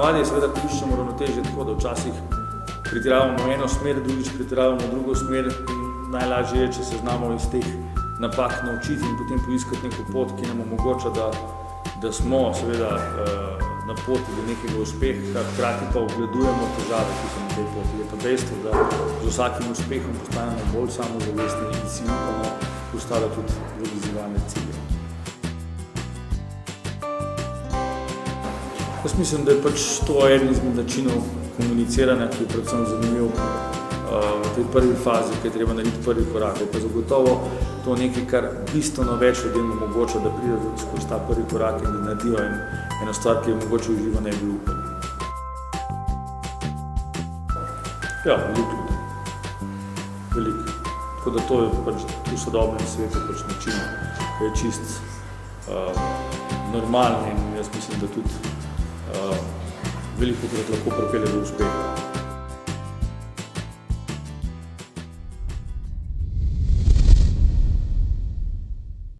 Ponavadi je seveda, ko iščemo ravnotežje tako, da včasih pretiravamo v eno smer, drugič pretiravamo v drugo smer in najlažje je, če se znamo iz teh napak naučiti in potem poiskati neko pot, ki nam omogoča, da smo seveda na poti do nekega uspeha, hkrati pa obvladujemo težave, ki so na tej poti. Je pa dejstvo, da z vsakim uspehom postanemo bolj samozavestni in si upamo postavljati tudi realizirane cilje. Jaz mislim, da je pač to eden izmed načinov komuniciranja, ki je predvsem zanimiv v tej prvi fazi, ki je treba narediti prvi korak. Je pa zagotovo to nekaj, kar bistveno več ljudem omogoča, da pridejo skozi ta prvi korak in da naredijo eno stvar, ki je mogoče v živo ne bi upali. Ja, veliko ljudi. Veliko. Tako da to je pač v sodobnem svetu pač način, ki je čist normalen in jaz mislim, da tudi velikokrat lahko pripelje do uspeha.